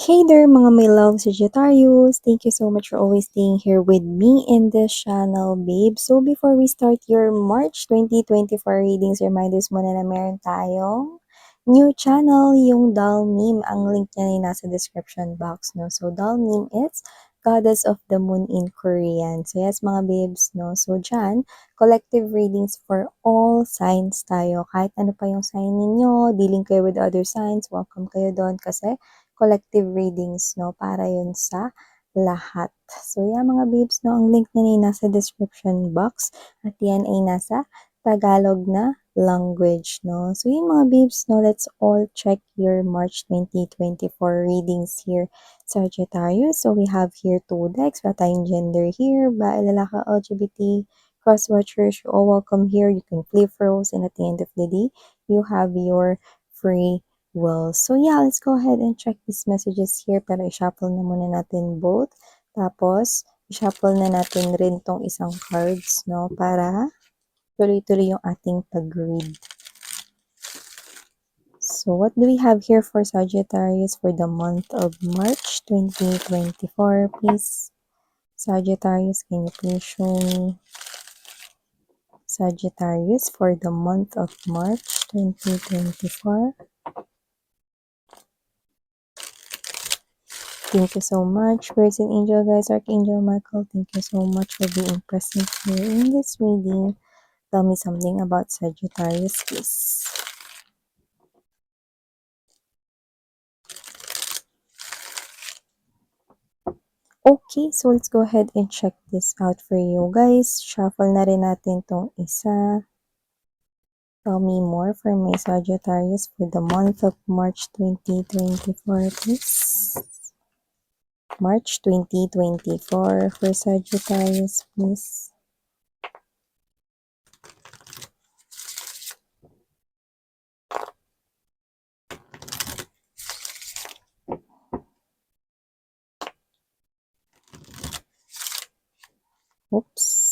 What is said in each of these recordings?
Hey there mga my love Sagittarius! Thank you so much for always staying here with me in this channel, babe. So before we start your March 2024 readings, reminders muna na meron tayong new channel, yung Doll Meme. Ang link niya ay nasa description box, no? So Doll Meme is Goddess of the Moon in Korean. So yes mga babes, no? So dyan, collective readings for all signs tayo. Kahit ano pa yung sign ninyo, dealing kayo with other signs, welcome kayo doon kasi collective readings, no? Para yun sa lahat. So, yan mga babes, no? Ang link niya ay nasa description box at yan ay nasa Tagalog na language, no? So, yun mga babes, no? Let's all check your March 2024 readings here, Sagittarius. So, we have here two decks. Wala tayong gender here, bae, lalaki, LGBT, cross-watchers. You're all welcome here. You can flip roles and at the end of the day, you have your free well, so yeah, let's go ahead and check these messages here. Pero i-shuffle na muna natin both. Tapos, i-shuffle na natin rin tong isang cards, no? Para tuloy-tuloy yung ating pag-read. So, what do we have here for Sagittarius for the month of March 2024, please? Sagittarius, can you please show me Sagittarius for the month of March 2024? Thank you so much, Person Angel, guys, Archangel Michael. Thank you so much for being present here in this reading. Tell me something about Sagittarius, please. Okay, so let's go ahead and check this out for you guys. Shuffle na rin natin tong isa. Tell me more for my Sagittarius for the month of March 2024, please. March 2024 for Sagittarius, please. Oops.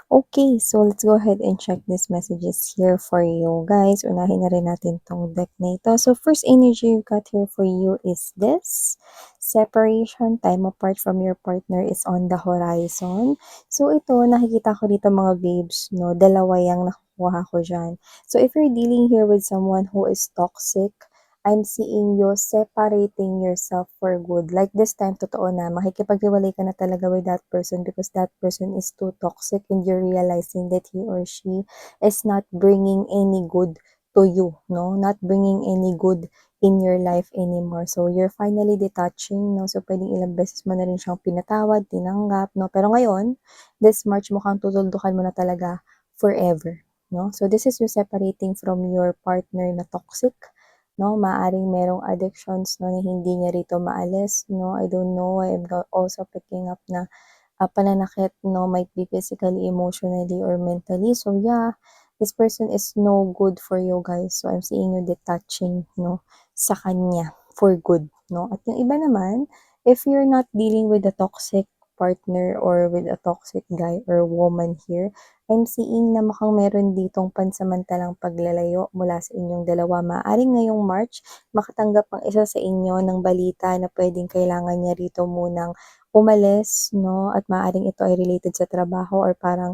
Okay, so let's go ahead and check these messages here for you guys. Unahin na rin natin tong deck na ito. So first energy you got here for you is this. Separation, time apart from your partner is on the horizon. So ito, nakikita ko dito mga babes, no? Dalawa yung nakukuha ko dyan. So if you're dealing here with someone who is toxic, I'm seeing you separating yourself for good. Like this time, totoo na, makikipaghiwalay ka na talaga with that person because that person is too toxic and you're realizing that he or she is not bringing any good to you, no? Not bringing any good in your life anymore. So, you're finally detaching, no? So, pwedeng ilang beses mo na rin siyang pinatawad, tinanggap, no? Pero ngayon, this March mukhang tutuldukan mo na talaga forever, no? So, this is you separating from your partner na toxic, no? Maaring merong addictions, no, na hindi niya rito maalis, no? I don't know. I'm also picking up na pananakit, no, might be physically, emotionally, or mentally. So, yeah, this person is no good for you guys. So, I'm seeing you detaching, no, sa kanya for good, no? At yung iba naman, if you're not dealing with a toxic partner or with a toxic guy or woman here, I'm seeing na mukhang meron ditong pansamantalang paglalayo mula sa inyong dalawa. Maaaring ngayong March, makatanggap ang isa sa inyo ng balita na pwedeng kailangan niya rito munang umalis, no? At maaaring ito ay related sa trabaho or parang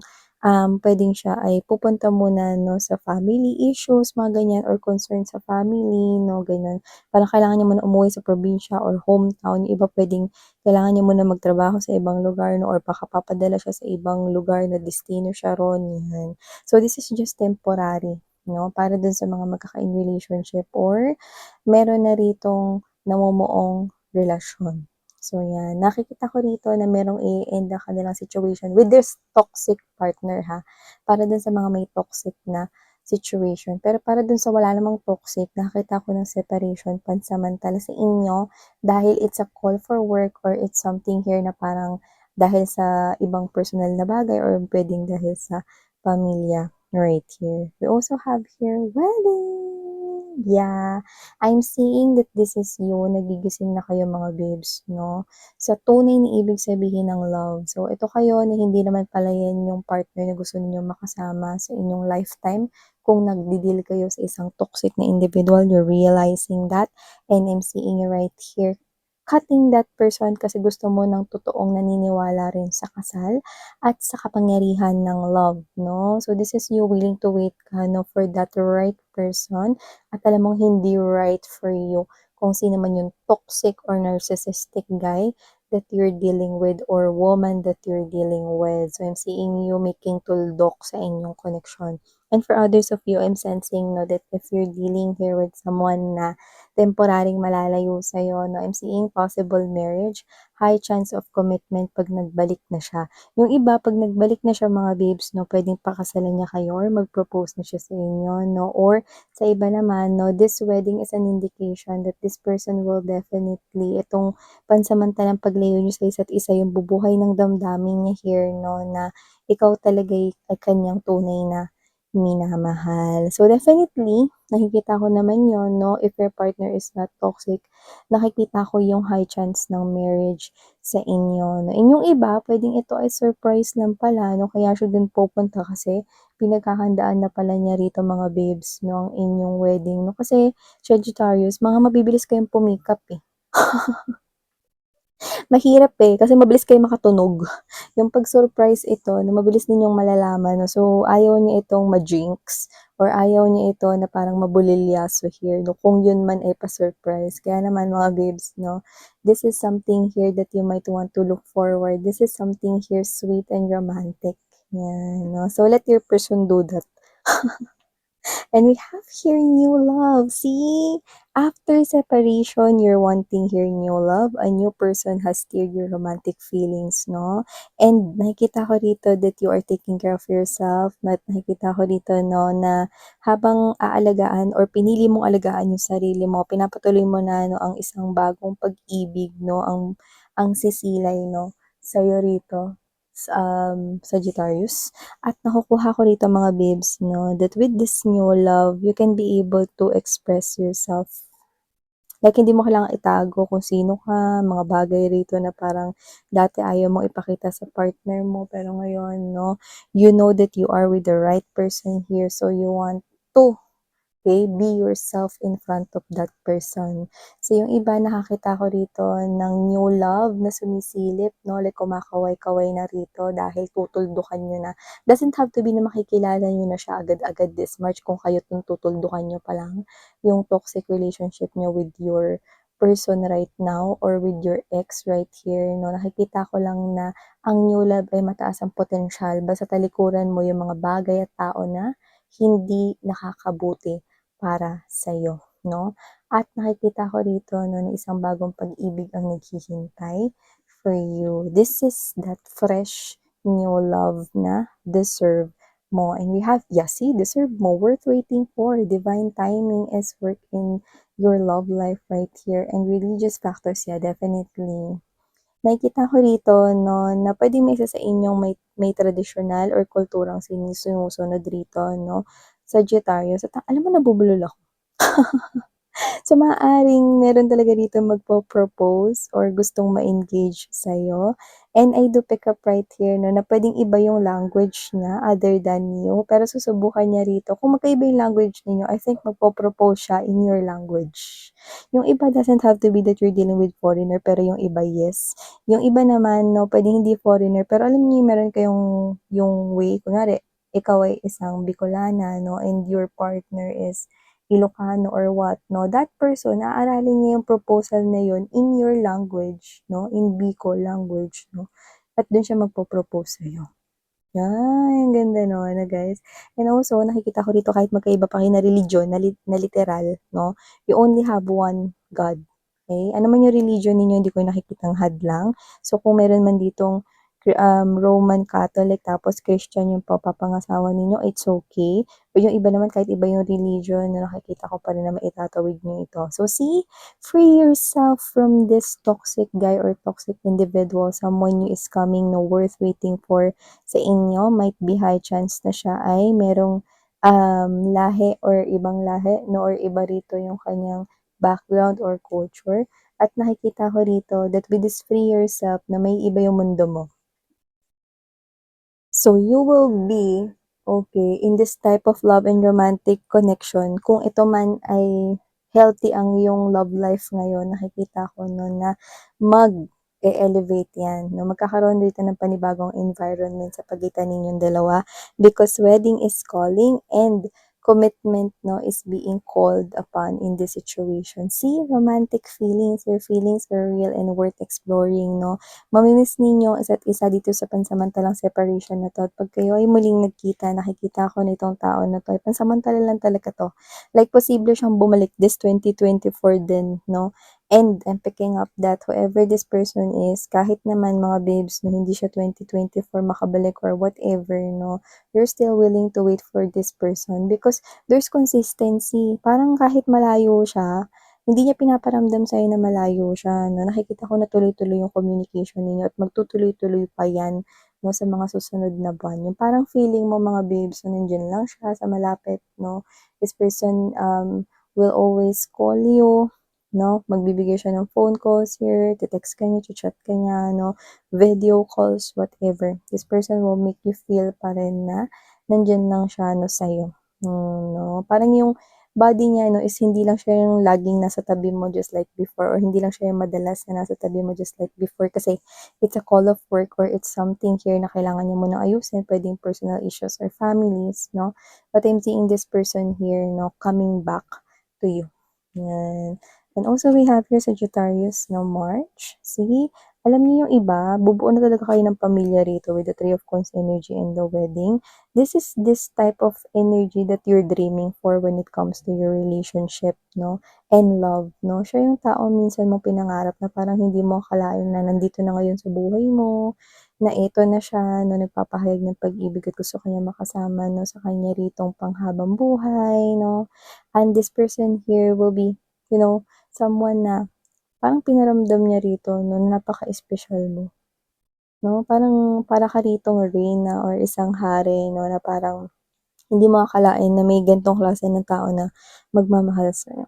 pwedeng siya ay pupunta muna, no, sa family issues, mga ganyan, or concern sa family, no, ganyan. Parang kailangan niya muna umuwi sa probinsya or hometown. Yung iba pwedeng kailangan niya muna magtrabaho sa ibang lugar, no, or baka papadala siya sa ibang lugar na destino siya ron, yan. So, this is just temporary, no, para dun sa mga magkaka-in relationship or meron na ritong namumuong relasyon. So, yan. Nakikita ko rito na merong i-end na kanilang situation with this toxic partner, ha? Para dun sa mga may toxic na situation. Pero para dun sa wala namang toxic, nakita ko ng separation pansamantala sa inyo dahil it's a call for work or it's something here na parang dahil sa ibang personal na bagay or pwedeng dahil sa pamilya right here. We also have here wedding. Yeah, I'm seeing that this is you, nagigising na kayo mga babes, 'no, sa tunay na ibig sabihin ng love. So, ito kayo na hindi naman pala yan yung partner na gusto ninyong makasama sa inyong lifetime. Kung nagde-deal kayo sa isang toxic na individual, you're realizing that, and I'm seeing you right here, cutting that person kasi gusto mo ng totoong naniniwala rin sa kasal at sa kapangyarihan ng love, 'no. So, this is you willing to wait ka 'no, for that right person at alam mong hindi right for you kung sino man yung toxic or narcissistic guy that you're dealing with or woman that you're dealing with. So, I'm seeing you making tuldok sa inyong connection. And for others of you, I'm sensing 'no, that if you're dealing here with someone na temporaring malalayo sa'yo 'no, I'm seeing possible marriage, high chance of commitment 'pag nagbalik na siya. Yung iba 'pag nagbalik na siya mga babes 'no, puwedeng pakasalan niya kayo or mag-propose na siya sa inyo 'no, or sa iba naman 'no, this wedding is an indication that this person will definitely itong pansamantalang paglayo niyo sa isa't isa yung bubuhay ng damdamin niya here 'no, na ikaw talaga'y ay kanyang tunay na minamahal. So, definitely nakikita ko naman yon 'no, if your partner is not toxic, nakikita ko yung high chance ng marriage sa inyo 'no. And yung iba puwedeng ito ay surprise lang pala 'no, kaya siya dun pupunta kasi pinaghahandaan na pala niya rito mga babes 'no, ang inyong wedding 'no. Kasi Sagittarius, mga mabibilis kayong pumikap, eh. Mahirap, eh, kasi mabilis kayong makatunog. Yung 'pag surprise ito na mabilis ninyong malalaman 'no, so ayaw niya itong ma-jinx or ayaw niya ito na parang mabulilyaso here 'no, kung yun man ay pa-surprise. Kaya naman mga babes 'no, this is something here that you might want to look forward. This is something here sweet and romantic, yan 'no. So let your person do that. And we have here new love. See? After separation, you're wanting here new love. A new person has steered your romantic feelings, no? And nakikita ko dito that you are taking care of yourself. Nakikita ko dito, no, na habang aalagaan or pinili mong alagaan yung sarili mo, pinapatuloy mo na, no, ang isang bagong pag-ibig, no? Ang sisilay, no? Sa'yo rito, Sagittarius. At nakukuha ko rito mga babes 'no, that with this new love, you can be able to express yourself. Like hindi mo kailangang itago kung sino ka, mga bagay rito na parang dati ayaw mong ipakita sa partner mo, pero ngayon 'no, you know that you are with the right person here, so you want to okay, be yourself in front of that person. So, yung iba nakakita ko rito ng new love na sumisilip 'no, like kumakaway-kaway na rito dahil tutuldukan niyo na. Doesn't have to be na makikilala niyo na siya agad-agad this March kung kayo 'tong tutuldukan niyo pa lang yung toxic relationship niyo with your person right now or with your ex right here 'no. Nakikita ko lang na ang new love ay mataas ang potensyal basta talikuran mo yung mga bagay at tao na hindi nakakabuti para sa'yo, 'no? At nakikita ko rito 'no, na isang bagong pag-ibig ang naghihintay for you. This is that fresh new love na deserve mo. And we have, yeah, see, deserve mo, worth waiting for. Divine timing is work in your love life right here. And religious factors, yeah, definitely. Nakikita ko rito 'no, na puwedeng may isa sa inyong may tradisyonal or kulturang sinusunod rito 'no, Sagittarius at alam mo nabubulol ako. So, maaaring meron talaga dito magpo-propose or gustong ma-engage sa'yo. And I do pick up right here 'no, na puwedeng iba yung language niya other than you, pero susubukan niya rito. Kung magkaiba yung language ninyo, I think magpo-propose siya in your language. Yung iba doesn't have to be that you're dealing with foreigner, pero yung iba, yes. Yung iba naman 'no, puwedeng hindi foreigner, pero alam niyo yung meron kayong yung way, kunwari ikaw ay isang Bicolana 'no, and your partner is Ilocano or what 'no, that person aaralin niya yung proposal na yun in your language 'no, in Bicol language 'no, at dun siya magpo-propose sa'yo. Yan, ang ganda nun na guys. And also nakikita ko dito kahit magkaiba pa kayo na religion na literal 'no, you only have one God, okey? Ano man yung religion ninyo hindi ko nakikitang hadlang. So kung meron man ditong Roman Catholic tapos Christian yung papapangasawa ninyo, it's okay. O yung iba naman kahit iba yung religion na nakikita ko pa rin na maitatawid niyo ito. So see, free yourself from this toxic guy or toxic individual, someone new is coming na worth waiting for sa inyo. Might be high chance na siya ay merong lahi or ibang lahi, no, or iba rito yung kanyang background or culture. At nakikita ko rito that with this free yourself na may iba yung mundo mo. So you will be, okay, in this type of love and romantic connection kung ito man ay healthy ang iyong love life ngayon, nakikita ko 'no na mag-e-elevate 'yan 'no, magkakaroon dito ng panibagong environment sa pagitan ninyong dalawa because wedding is calling and commitment 'no is being called upon in this situation. See, romantic feelings, your feelings are real and worth exploring 'no. Mami-miss ninyo isa't isa dito sa pansamantalang separation na 'to at 'pag kayo ay muling nagkita, nakikita ko nitong tao na 'to ay pansamantala lang talaga 'to. Like posible siyang bumalik this 2024 din 'no, and I'm picking up that whoever this person is, kahit naman mga babes 'no, hindi siya 2024 makabalik or whatever 'no, you're still willing to wait for this person because there's consistency. Parang kahit malayo siya, hindi niya pinaparamdam sa'yo na malayo siya 'no, nakikita ko na tuloy-tuloy yung communication ninyo at magtutuloy-tuloy pa yan 'no, sa mga susunod na buwan. Yung parang feeling mo mga babes na nandiyan lang siya sa malapit 'no, this person, will always call you 'no, magbibigay siya ng phone calls here, te-text ka niya, cha-chat ka niya 'no, video calls, whatever. This person will make you feel pa rin na nandiyan lang siya 'no, sa'yo, 'no. Parang yung body niya 'no is hindi lang siya yung laging nasa tabi mo just like before or hindi lang siya yung madalas na nasa tabi mo just like before kasi it's a call of work or it's something here na kailangan niya munang ayusin, puwedeng personal issues or families 'no. But I'm seeing this person here 'no coming back to you, 'yan. And also we have here Sagittarius 'no, March. See, alam niyo yung iba, bubuo na talaga kayo ng pamilya rito with the Three of Coins energy and the wedding. This is this type of energy that you're dreaming for when it comes to your relationship, no? And love, no? Siya yung tao minsan mo pinangarap na parang hindi mo akalain na nandito na ngayon sa buhay mo, na ito na siya, no? Nagpapahayag ng pag-ibig at gusto kanya makasama, no? Sa kanya ritong panghabang buhay, no? And this person here will be, someone na parang pinaramdam niya rito, no? Napaka-espesyal mo. No, parang para ka ritong reyna or isang hari 'no, na parang hindi mo akalain na may ganitong klase ng tao na magmamahal sa'yo.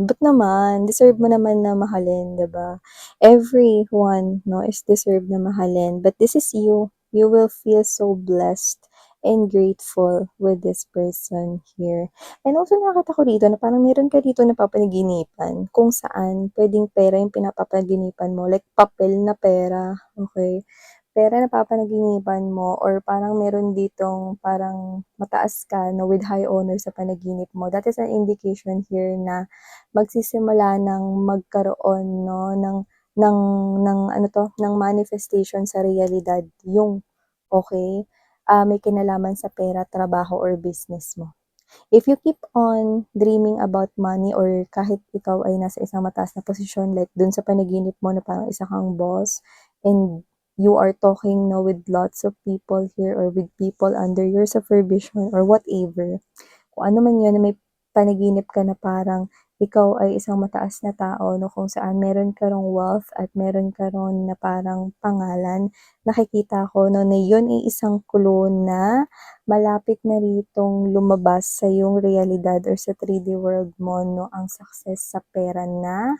Ba't naman? Deserve mo naman na mahalin, 'di ba? Everyone 'no, is deserve na mahalin, but this is you. You will feel so blessed and grateful with this person here. And also nakakita ko rito na parang meron ka dito napapanaginipan kung saan puwedeng pera yung pinapapaginipan mo, like papel na pera, okey? Pera na papanaginipan mo or parang meron ditong parang mataas ka 'no, with high honor sa panaginip mo, that is an indication here na magsisimula ng magkaroon 'no, ng ano 'to, ng manifestation sa realidad yung, okey, may kinalaman sa pera, trabaho or business mo. If you keep on dreaming about money or kahit ikaw ay nasa isang mataas na posisyon like dun sa panaginip mo na parang isa kang boss and you are talking 'no, with lots of people here or with people under your supervision or whatever, kung ano man yun na may panaginip ka na parang ikaw ay isang mataas na tao 'no, kung saan meron ka ring wealth at meron ka ron na parang pangalan, nakikita ko 'no, na yun ay isang clue na malapit na ritong lumabas sa iyong realidad or sa 3D world mo 'no, ang success sa pera na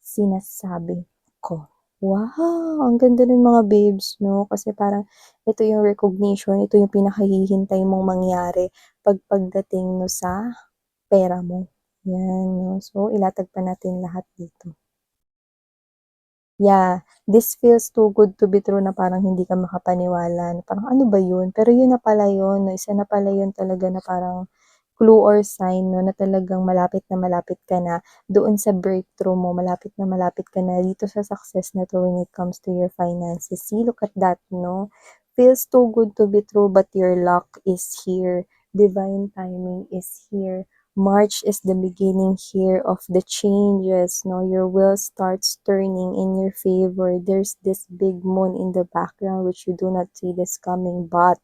sinasabi ko. Wow! Ang ganda nun mga babes 'no, kasi parang ito yung recognition, ito yung pinakahihintay mong mangyari pagdating 'no sa pera mo, 'yan 'no. So, ilatag pa natin lahat dito. Yeah, this feels too good to be true na parang hindi ka makapaniwala na parang, "Ano ba yun?" Pero yun na pala yun 'no, isa na pala yun talaga na parang clue or sign 'no, na talagang malapit na malapit ka na doon sa breakthrough mo, malapit na malapit ka na dito sa success na 'to when it comes to your finances. See, look at that 'no. Feels too good to be true but your luck is here. Divine timing is here. March is the beginning here of the changes, no? Your wheel starts turning in your favor. There's this big moon in the background which you do not see this coming, but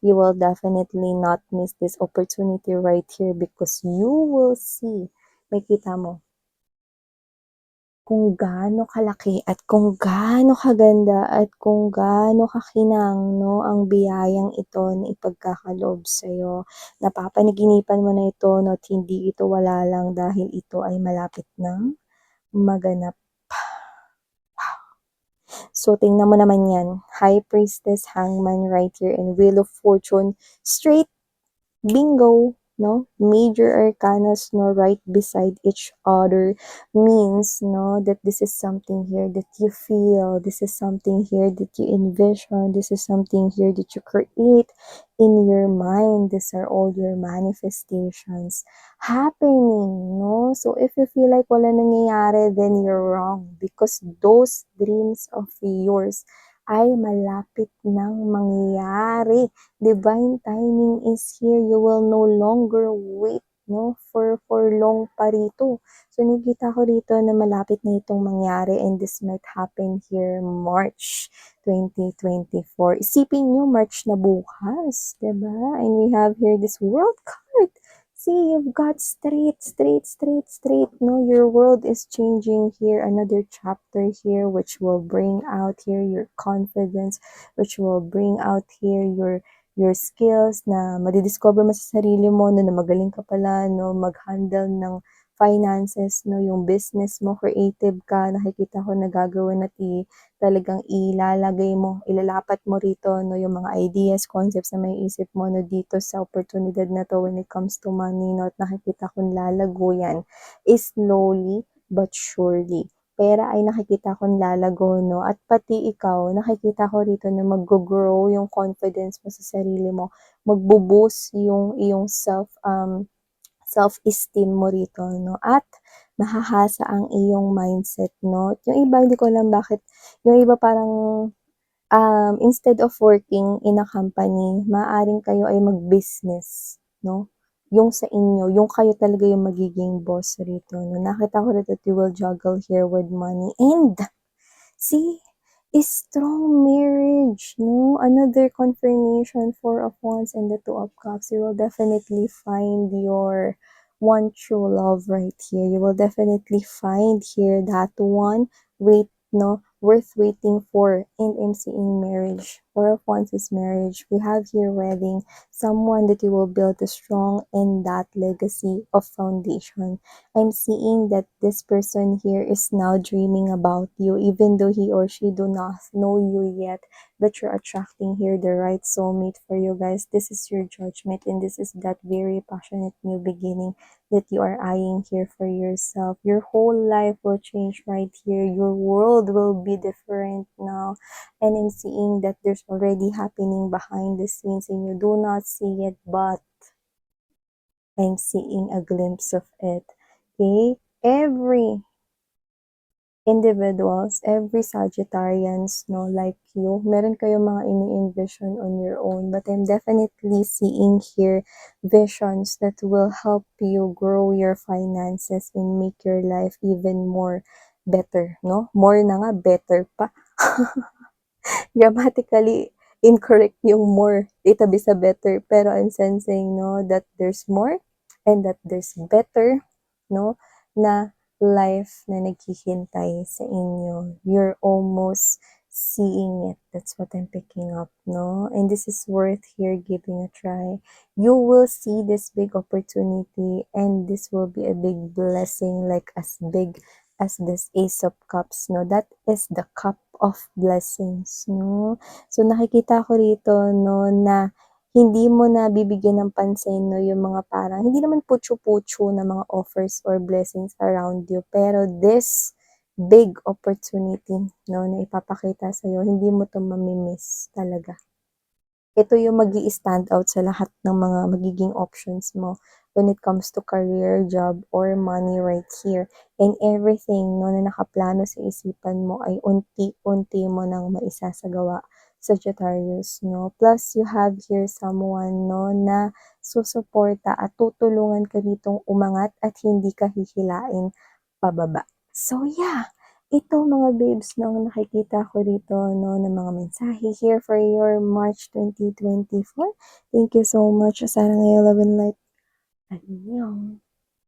you will definitely not miss this opportunity right here because you will see, makita mo, kung gaano kalaki at kung gaano kaganda at kung gaano kakinang 'no, ang biyayang ito na ipagkakaloob sa'yo. Napapanaginipan mo na ito 'no, at hindi ito wala lang dahil ito ay malapit ng maganap. So, tingnan mo naman 'yan, High Priestess, Hangman right here, and Wheel of Fortune straight. Bingo, no? Major arcanas, no, right beside each other means, no, that this is something here that you feel, this is something here that you envision, this is something here that you create in your mind. These are all your manifestations happening, no? So if you feel like wala nangyayari, then you're wrong because those dreams of yours ay malapit nang mangyari. Divine timing is here. You will no longer wait, no, for long pa rito. So, nakikita ko rito na malapit na itong mangyari and this might happen here March 2024. Isipin nyo, March na bukas, diba? And we have here this world card. See, you've got straight, straight, straight, straight. No, your world is changing here. Another chapter here, which will bring out here your confidence, which will bring out here your skills na madidiscover mo sa sarili mo no, na magaling ka pala no, mag-handle ng finances no, yung business mo, creative ka, nakikita ko na gagawin at talagang ilalagay mo, ilalapat mo rito no, yung mga ideas, concepts na may isip mo no, dito sa oportunidad na to when it comes to money no, at nakikita kong lalago yan is slowly but surely. Pera ay nakikita kong lalago, no? At pati ikaw, nakikita ko rito na mag-grow yung confidence mo sa sarili mo. Magbo-boost yung iyong self-esteem mo rito, no? At mahahasa ang iyong mindset, no? Yung iba, hindi ko alam bakit, yung iba parang instead of working in a company, maaaring kayo ay mag-business, no? Yung sa inyo, yung kayo talaga yung magiging boss rito, no? Nakita ko rin that you will juggle here with money and see, a strong marriage, no? Another confirmation, Four of Wands and the Two of Cups. You will definitely find your one true love right here. You will definitely find here that one wait, no, worth waiting for, and I'm seeing marriage. Four of Wands is marriage. We have here wedding, someone that you will build a strong and that legacy of foundation. I'm seeing that this person here is now dreaming about you, even though he or she do not know you yet, but you're attracting here the right soulmate for you guys. This is your judgment, and this is that very passionate new beginning that you are eyeing here for yourself. Your whole life will change right here. Your world will be different now. And I'm seeing that there's already happening behind the scenes and you do not see it, but I'm seeing a glimpse of it. Okay? Every individuals, every Sagittarians, no, like you, meron kayong mga ini-envision on your own, but I'm definitely seeing here visions that will help you grow your finances and make your life even more better, no? More na nga, better pa. Grammatically incorrect yung more itabi sa better, pero I'm sensing, no, that there's more and that there's better, no, na life na naghihintay sa inyo. You're almost seeing it. That's what I'm picking up, no? And this is worth here giving a try. You will see this big opportunity and this will be a big blessing, like as big as this Ace of Cups, no? That is the cup of blessings, no? So, nakikita ko rito, no, na hindi mo na bibigyan ng pansin, no, yung mga parang, hindi naman putyo-putyo na mga offers or blessings around you, pero this big opportunity, no, na ipapakita sa'yo, hindi mo to mamimiss talaga. Ito yung magi-stand out sa lahat ng mga magiging options mo when it comes to career, job, or money right here. And everything no, na nakaplano sa isipan mo ay unti-unti mo nang maisasagawa, Sagittarius, no? Plus, you have here someone, no, na susuporta at tutulungan ka ditong umangat at hindi ka hihilain pababa. So, yeah. Ito mga babes 'no, nakikita ko dito 'no, ng mga mensahe here for your March 2024. Thank you so much. Sana ngayong love and light. Annyeong.